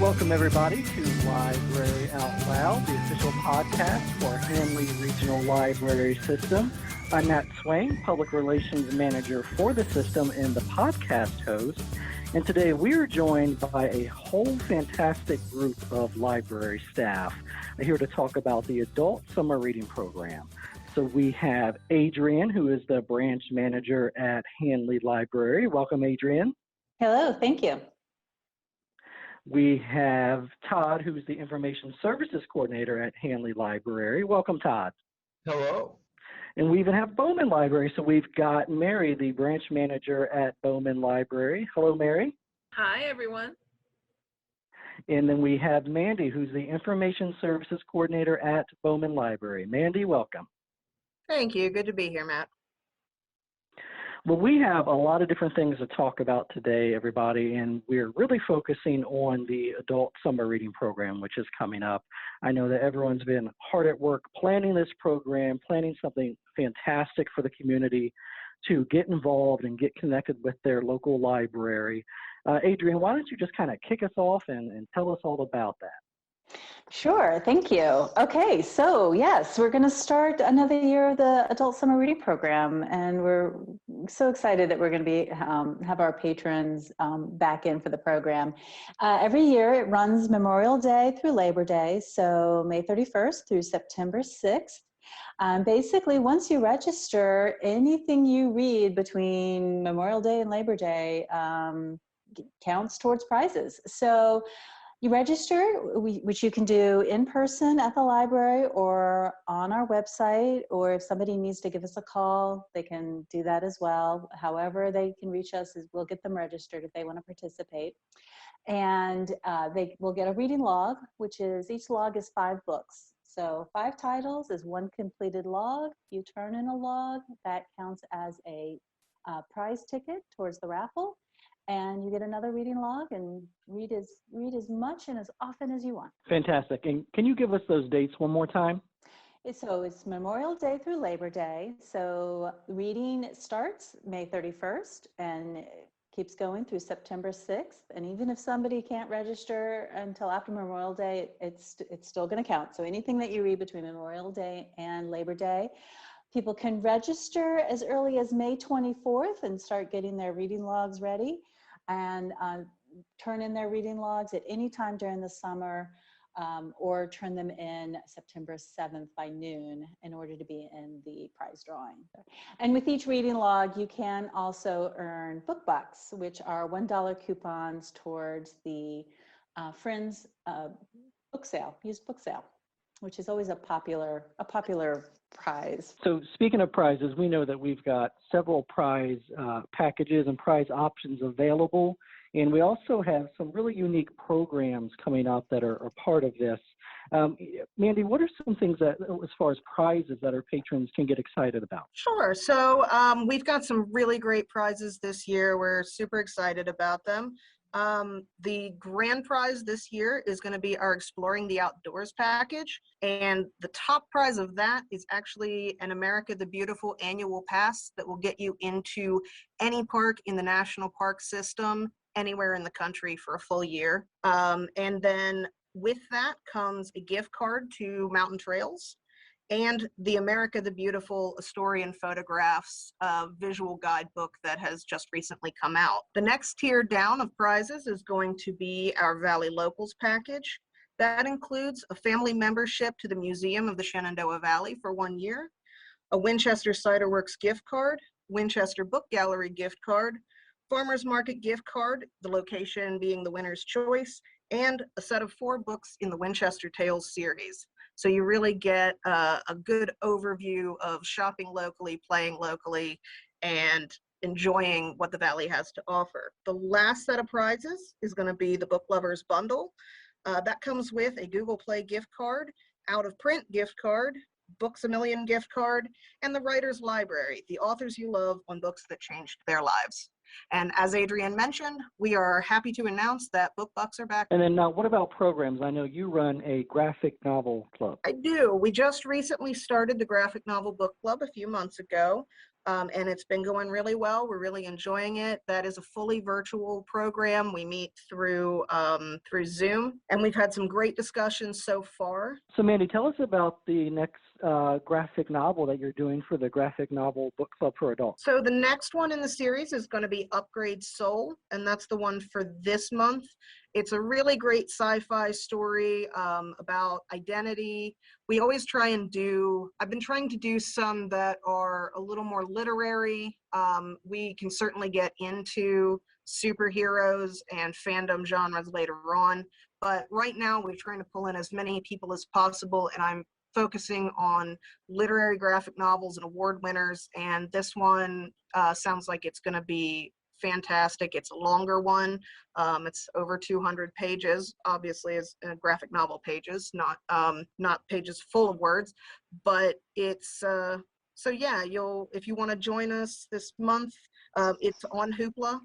Welcome, everybody, to Library Out Loud, the official podcast for Hanley Regional Library System. I'm Matt Swain, Public Relations Manager for the system and the podcast host. And today we are joined by a whole fantastic group of library staff here to talk about the Adult Summer Reading Program. So we have Adrienne, who is the branch manager at Hanley Library. Welcome, Adrienne. Hello, thank you. We have Todd, who's the Information Services Coordinator at Hanley Library. Welcome, Todd. Hello. And we even have Bowman Library. So we've got Mary, the branch manager at Bowman Library. Hello, Mary. Hi, everyone. And then we have Mandy, who's the Information Services Coordinator at Bowman Library. Mandy, welcome. Thank you. Good to be here, Matt. Well, we have a lot of different things to talk about today, everybody, and we're really focusing on the Adult Summer Reading Program, which is coming up. I know that everyone's been hard at work planning this program, planning something fantastic for the community to get involved and get connected with their local library. Adrienne, why don't you just kind of kick us off and tell us all about that? Sure, thank you. Okay, so yes, we're going to start another year of the Adult Summer Reading Program, and we're so excited that we're going to be have our patrons back in for the program. Every year it runs Memorial Day through Labor Day, so May 31st through September 6th. Basically, once you register, anything you read between Memorial Day and Labor Day counts towards prizes. So you register, which you can do in person at the library or on our website, or if somebody needs to give us a call, they can do that as well. However they can reach us, we'll get them registered if they want to participate. And they will get a reading log, which is, each log is 5 books. So 5 titles is 1 completed log. You turn in a log, that counts as a prize ticket towards the raffle. And you get another reading log and read as much and as often as you want. Fantastic. And can you give us those dates one more time? So it's Memorial Day through Labor Day. So reading starts May 31st and keeps going through September 6th. And even if somebody can't register until after Memorial Day, it's still going to count. So anything that you read between Memorial Day and Labor Day, people can register as early as May 24th and start getting their reading logs ready, and turn in their reading logs at any time during the summer, or turn them in September 7th by noon in order to be in the prize drawing. And with each reading log, you can also earn book bucks, which are $1 coupons towards the Friends book sale, used book sale, which is always a popular prize. So speaking of prizes, we know that we've got several prize packages and prize options available, and we also have some really unique programs coming up that are part of this. Mandy, what are some things that, as far as prizes, that our patrons can get excited about? Sure. So we've got some really great prizes this year. We're super excited about them. The grand prize this year is going to be our Exploring the Outdoors package, and the top prize of that is actually an America the Beautiful annual pass that will get you into any park in the national park system anywhere in the country for a full year. And then with that comes a gift card to Mountain Trails and the America the Beautiful, a story and photographs visual guidebook that has just recently come out. The next tier down of prizes is going to be our Valley Locals package. That includes a family membership to the Museum of the Shenandoah Valley for 1 year, a Winchester Cider Works gift card, Winchester Book Gallery gift card, Farmers Market gift card, the location being the winner's choice, and a set of 4 books in the Winchester Tales series. So you really get a good overview of shopping locally, playing locally, and enjoying what the Valley has to offer. The last set of prizes is going to be the Book Lovers Bundle. That comes with a Google Play gift card, Out of Print gift card, Books A Million gift card, and the Writer's Library, the authors you love on books that changed their lives. And as Adrienne mentioned, we are happy to announce that book bucks are back. And then what about programs? I know you run a graphic novel club. I do. We just recently started the graphic novel book club a few months ago. and it's been going really well. We're really enjoying it. That is a fully virtual program. We meet through Zoom, and we've had some great discussions so far. So, Mandy, tell us about the next graphic novel that you're doing for the Graphic Novel Book Club for Adults. So the next one in the series is going to be Upgrade Soul, and that's the one for this month. It's a really great sci-fi story about identity. We always try and I've been trying to do some that are a little more literary. We can certainly get into superheroes and fandom genres later on, but right now we're trying to pull in as many people as possible, and I'm focusing on literary graphic novels and award winners, and this one sounds like it's going to be fantastic. It's a longer one. It's over 200 pages, obviously, as graphic novel pages, not pages full of words, but it's so yeah, if you want to join us this month, it's on Hoopla.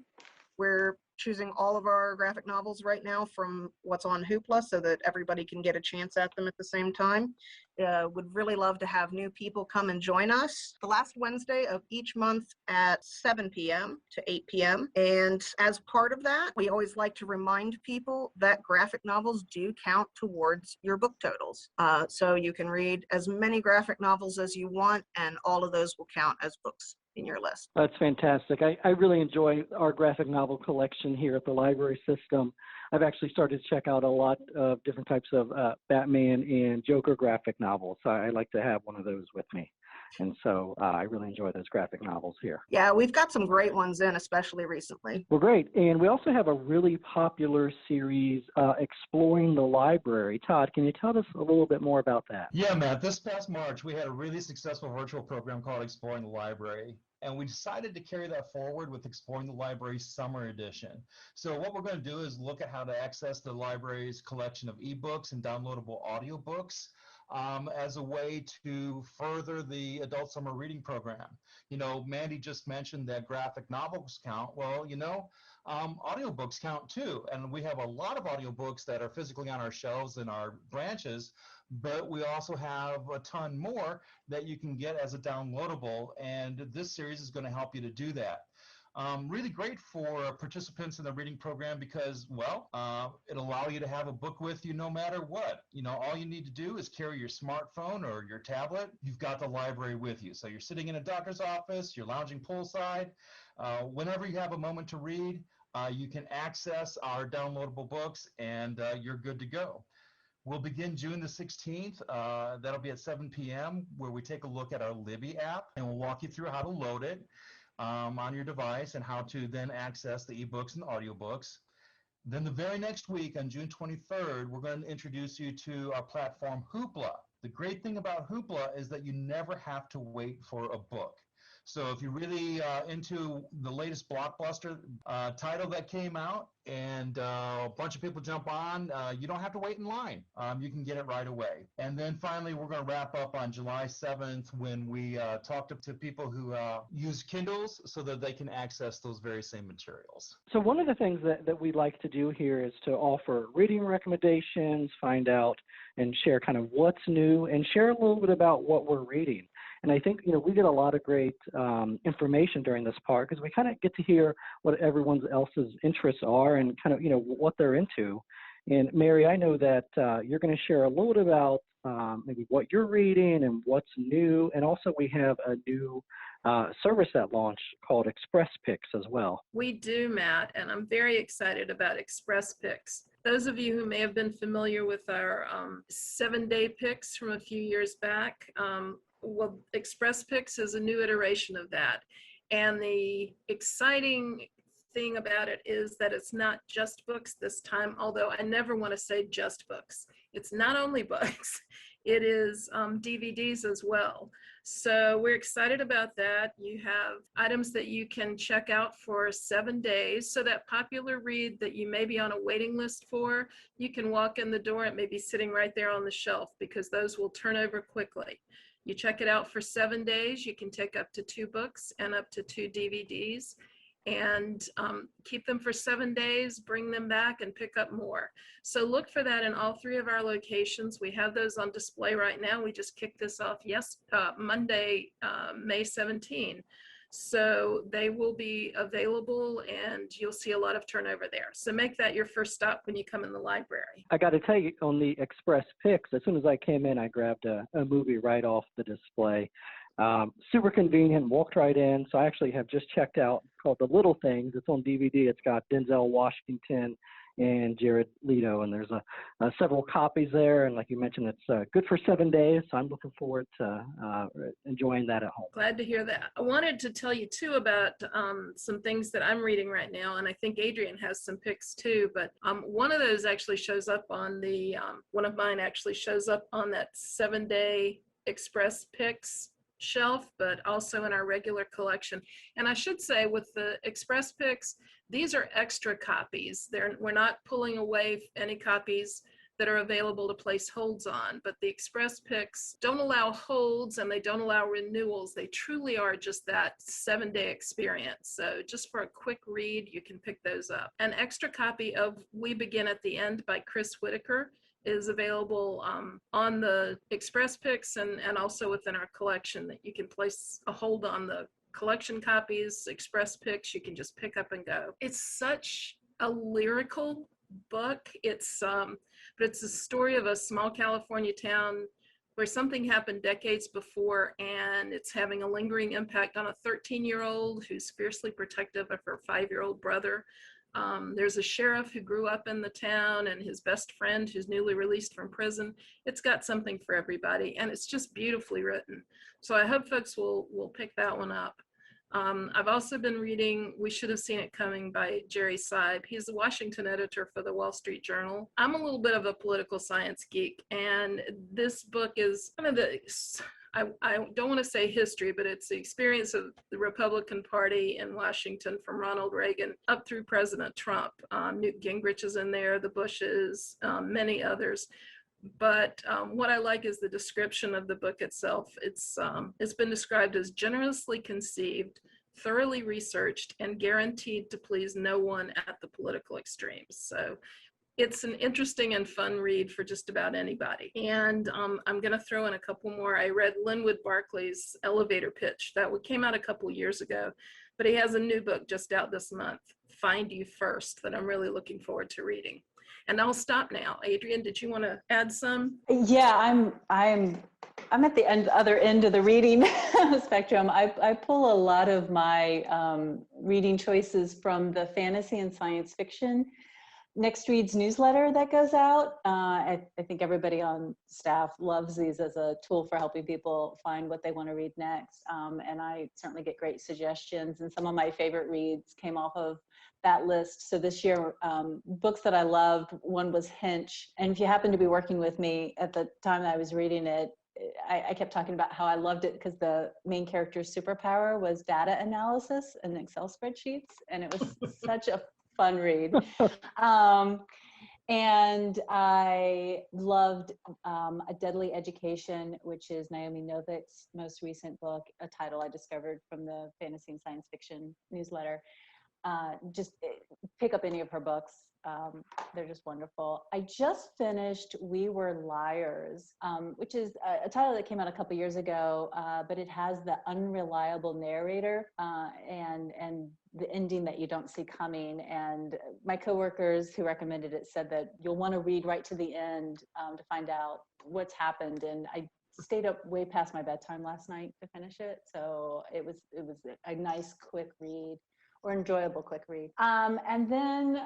We're choosing all of our graphic novels right now from what's on Hoopla so that everybody can get a chance at them at the same time. Would really love to have new people come and join us the last Wednesday of each month at 7 p.m. to 8 p.m. And as part of that, we always like to remind people that graphic novels do count towards your book totals. So you can read as many graphic novels as you want, and all of those will count as books in your list. That's fantastic. I really enjoy our graphic novel collection here at the library system. I've actually started to check out a lot of different types of Batman and Joker graphic novels. So I like to have one of those with me. And so I really enjoy those graphic novels here. Yeah, we've got some great ones in, especially recently. Well, great. And we also have a really popular series, Exploring the Library. Todd, can you tell us a little bit more about that? Yeah, Matt, this past March, we had a really successful virtual program called Exploring the Library. And we decided to carry that forward with Exploring the Library Summer Edition. So what we're going to do is look at how to access the library's collection of ebooks and downloadable audiobooks as a way to further the adult summer reading program. You know, Mandy just mentioned that graphic novels count. Well, audiobooks count too. And we have a lot of audiobooks that are physically on our shelves in our branches, but we also have a ton more that you can get as a downloadable, and this series is going to help you to do that. Really great for participants in the reading program because, well, it'll allow you to have a book with you no matter what. You know, all you need to do is carry your smartphone or your tablet. You've got the library with you. So you're sitting in a doctor's office, you're lounging poolside. Whenever you have a moment to read, you can access our downloadable books, and you're good to go. We'll begin June the 16th. That'll be at 7 p.m., where we take a look at our Libby app, and we'll walk you through how to load it on your device and how to then access the ebooks and audiobooks. Then the very next week, on June 23rd, we're going to introduce you to our platform Hoopla. The great thing about Hoopla is that you never have to wait for a book. So if you're really into the latest blockbuster title that came out and a bunch of people jump on, you don't have to wait in line. You can get it right away. And then finally, we're going to wrap up on July 7th when we talk to people who use Kindles so that they can access those very same materials. So one of the things that we like to do here is to offer reading recommendations, find out and share kind of what's new, and share a little bit about what we're reading. And I think, we get a lot of great information during this part because we kind of get to hear what everyone else's interests are and kind of, what they're into. And Mary, I know that you're going to share a little bit about maybe what you're reading and what's new. And also we have a new service that launched called Express Picks as well. We do, Matt, and I'm very excited about Express Picks. Those of you who may have been familiar with our 7-day picks from a few years back, well, Express Picks is a new iteration of that. And the exciting thing about it is that it's not just books this time, although I never want to say just books. It's not only books, it is DVDs as well. So we're excited about that. You have items that you can check out for 7 days. So that popular read that you may be on a waiting list for, you can walk in the door, it may be sitting right there on the shelf because those will turn over quickly. You check it out for 7 days, you can take up to 2 books and up to 2 DVDs and keep them for 7 days, bring them back and pick up more. So look for that in all 3 of our locations. We have those on display right now. We just kicked this off Monday, May 17. So they will be available and you'll see a lot of turnover there. So make that your first stop when you come in the library. I got to tell you, on the Express Picks, as soon as I came in, I grabbed a movie right off the display. Super convenient, walked right in. So I actually have just checked out, called The Little Things. It's on DVD. It's got Denzel Washington and Jared Leto, and there's several copies there. And like you mentioned, it's good for 7 days. So I'm looking forward to enjoying that at home. Glad to hear that. I wanted to tell you too about some things that I'm reading right now, and I think Adrian has some picks too, but one of those actually shows up on the, one of mine actually shows up on that 7-day Express Picks shelf, but also in our regular collection. And I should say, with the Express Picks, these are extra copies. We're not pulling away any copies that are available to place holds on, but the Express Picks don't allow holds and they don't allow renewals. They truly are just that 7-day experience. So just for a quick read, you can pick those up. An extra copy of We Begin at the End by Chris Whitaker is available on the Express Picks and also within our collection, that you can place a hold on the collection copies. Express Picks, you can just pick up and go. It's such a lyrical book. But it's a story of a small California town where something happened decades before, and it's having a lingering impact on a 13-year-old who's fiercely protective of her 5-year-old brother. There's a sheriff who grew up in the town and his best friend who's newly released from prison. It's got something for everybody, and it's just beautifully written. So I hope folks will pick that one up. I've also been reading We Should Have Seen It Coming by Jerry Seib. He's the Washington editor for the Wall Street Journal. I'm a little bit of a political science geek, and this book is kind of the, I don't want to say history, but it's the experience of the Republican Party in Washington from Ronald Reagan up through President Trump. Newt Gingrich is in there, the Bushes, many others. But what I like is the description of the book itself. It's been described as generously conceived, thoroughly researched, and guaranteed to please no one at the political extremes. So it's an interesting and fun read for just about anybody. And I'm going to throw in a couple more. I read Linwood Barclay's Elevator Pitch. That came out a couple years ago, but he has a new book just out this month, Find You First, that I'm really looking forward to reading. And I'll stop now. Adrian, did you want to add some? Yeah, I'm at the other end of the reading spectrum. I pull a lot of my reading choices from the fantasy and science fiction Next Reads newsletter that goes out. I think everybody on staff loves these as a tool for helping people find what they want to read next. And I certainly get great suggestions, and some of my favorite reads came off of that list. So this year, books that I loved, one was Hinch. And if you happen to be working with me at the time that I was reading it, I kept talking about how I loved it because the main character's superpower was data analysis and Excel spreadsheets. And it was such a fun read. And I loved A Deadly Education, which is Naomi Novik's most recent book, a title I discovered from the fantasy and science fiction newsletter. Just pick up any of her books. They're just wonderful. I just finished We Were Liars, which is a title that came out a couple years ago, but it has the unreliable narrator and the ending that you don't see coming. And my coworkers who recommended it said that you'll want to read right to the end to find out what's happened. And I stayed up way past my bedtime last night to finish it. So it was a nice, quick read. Or enjoyable quick read. And then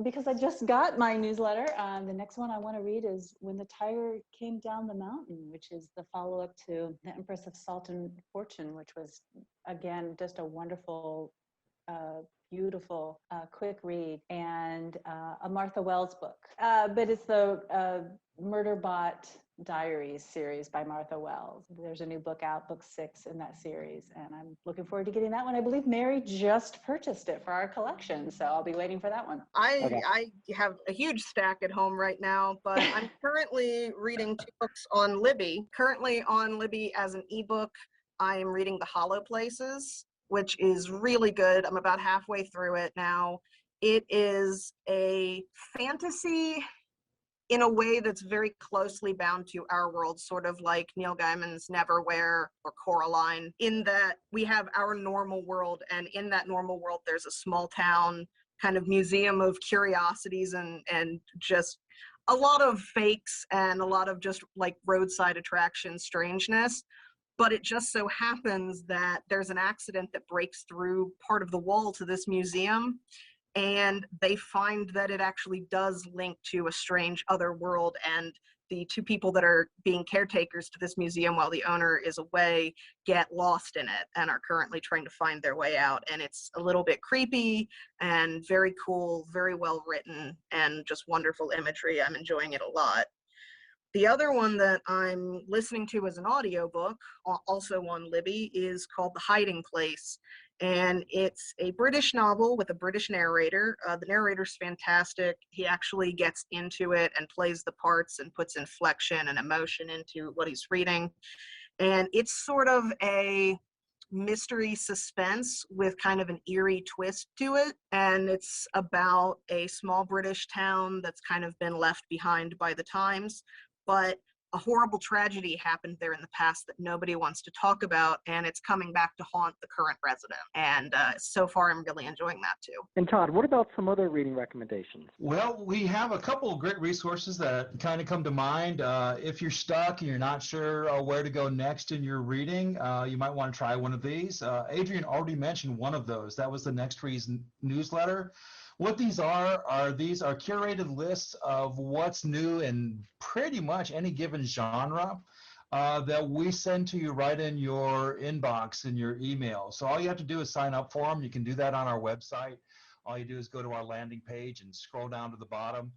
because I just got my newsletter, the next one I want to read is When the Tiger Came Down the Mountain, which is the follow-up to The Empress of Salt and Fortune, which was, again, just a wonderful, beautiful, quick read, and a Martha Wells book. But it's the Murderbot Diaries series by Martha Wells. There's a new book out, book 6 in that series, and I'm looking forward to getting that one. I believe Mary just purchased it for our collection, so I'll be waiting for that one. I have a huge stack at home right now, but I'm currently reading 2 books on Libby. Currently on Libby as an ebook, I am reading The Hollow Places, which is really good. I'm about halfway through it now. It is a fantasy. in a way that's very closely bound to our world, sort of like Neil Gaiman's Neverwhere or Coraline, in that we have our normal world, and in that normal world, there's a small town kind of museum of curiosities and just a lot of fakes and a lot of just like roadside attraction strangeness. But it just so happens that there's an accident that breaks through part of the wall to this museum, and they find that it actually does link to a strange other world, and the two people that are being caretakers to this museum while the owner is away get lost in it and are currently trying to find their way out. And it's a little bit creepy and very cool, very well written, and just wonderful imagery. I'm enjoying it a lot. The other one that I'm listening to as an audiobook, also on Libby, is called The Hiding Place. And it's a British novel with a British narrator. The narrator's fantastic. He actually gets into it and plays the parts and puts inflection and emotion into what he's reading. And it's sort of a mystery suspense with kind of an eerie twist to it. And it's about a small British town that's kind of been left behind by the times. But a horrible tragedy happened there in the past that nobody wants to talk about, and it's coming back to haunt the current resident. And so far, I'm really enjoying that too. And Todd, what about some other reading recommendations? Well, we have a couple of great resources that kind of come to mind. If you're stuck and you're not sure where to go next in your reading, you might want to try one of these. Adrian already mentioned one of those. That was the Next Reads newsletter. What these are curated lists of what's new in pretty much any given genre that we send to you right in your inbox in your email. So all you have to do is sign up for them. You can do that on our website. All you do is go to our landing page and scroll down to the bottom.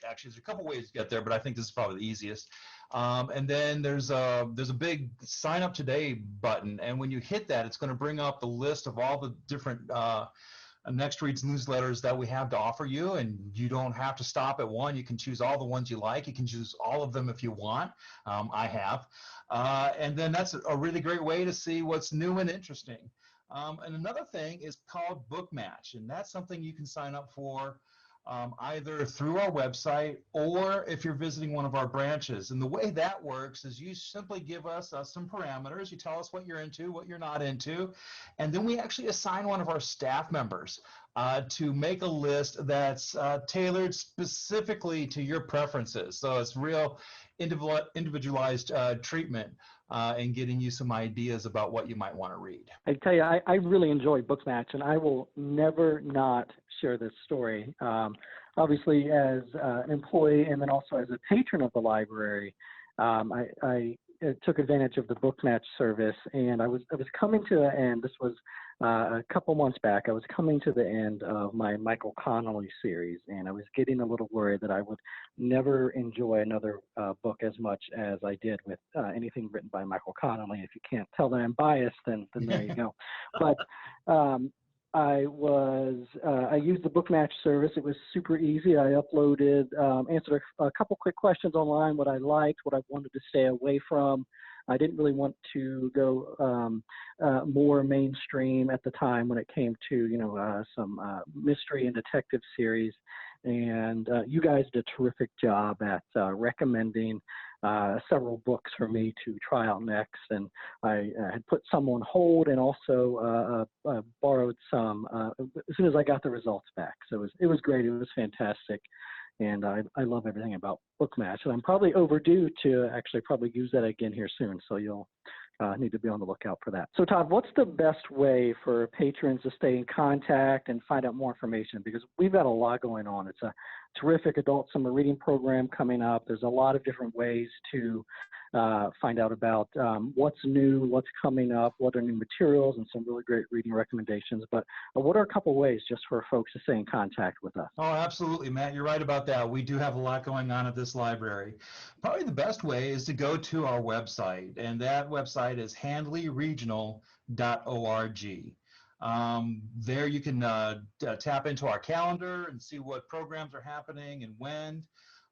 Actually, there's a couple ways to get there, but I think this is probably the easiest. And then there's a big sign up today button, and when you hit that, it's going to bring up the list of all the different Next Reads newsletters that we have to offer you, and you don't have to stop at one. You can choose all the ones you like. You can choose all of them if you want. I have. And then that's a really great way to see what's new and interesting. And another thing is called Book Match, and that's something you can sign up for either through our website or if you're visiting one of our branches. And the way that works is you simply give us some parameters. You tell us what you're into, what you're not into, and then we actually assign one of our staff members to make a list that's tailored specifically to your preferences. So it's real individualized treatment and getting you some ideas about what you might want to read. I tell you, I really enjoy Book Match, and I will never not share this story. Obviously, as an employee and then also as a patron of the library, I took advantage of the Book Match service, and I was coming to the end. This was a couple months back. I was coming to the end of my Michael Connelly series, and I was getting a little worried that I would never enjoy another book as much as I did with anything written by Michael Connelly. If you can't tell that I'm biased, then there you go. But I used the Book Match service. It was super easy. I uploaded, answered a couple quick questions online, what I liked, what I wanted to stay away from. I didn't really want to go more mainstream at the time when it came to, some mystery and detective series. And you guys did a terrific job at recommending several books for me to try out next. And I had put some on hold and also borrowed some as soon as I got the results back. So it was great. It was fantastic. And I love everything about Book Match. And I'm probably overdue to actually probably use that again here soon. So you'll need to be on the lookout for that. So Todd, what's the best way for patrons to stay in contact and find out more information? Because we've got a lot going on. It's a terrific adult summer reading program coming up. There's a lot of different ways to find out about what's new, what's coming up, what are new materials, and some really great reading recommendations. But what are a couple ways just for folks to stay in contact with us? Oh, absolutely, Matt. You're right about that. We do have a lot going on at this library. Probably the best way is to go to our website, and that website is handleyregional.org. There you can tap into our calendar and see what programs are happening and when.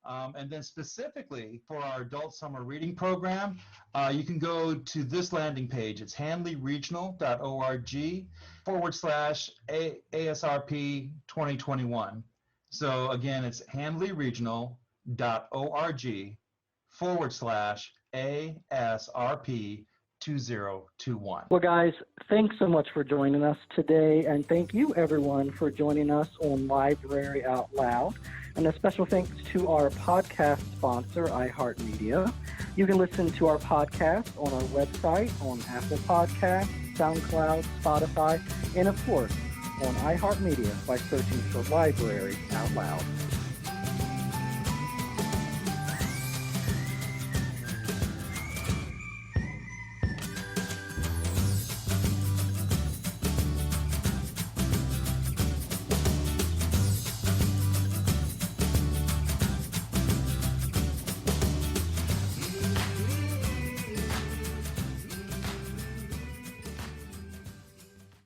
And then specifically for our adult summer reading program, you can go to this landing page. It's handleyregional.org/ASRP 2021. So again, it's handleyregional.org/ASRP library.org/ASRP 2021. Well, guys, thanks so much for joining us today, and thank you, everyone, for joining us on Library Out Loud. And a special thanks to our podcast sponsor, iHeartMedia. You can listen to our podcast on our website, on Apple Podcasts, SoundCloud, Spotify, and, of course, on iHeartMedia by searching for Library Out Loud.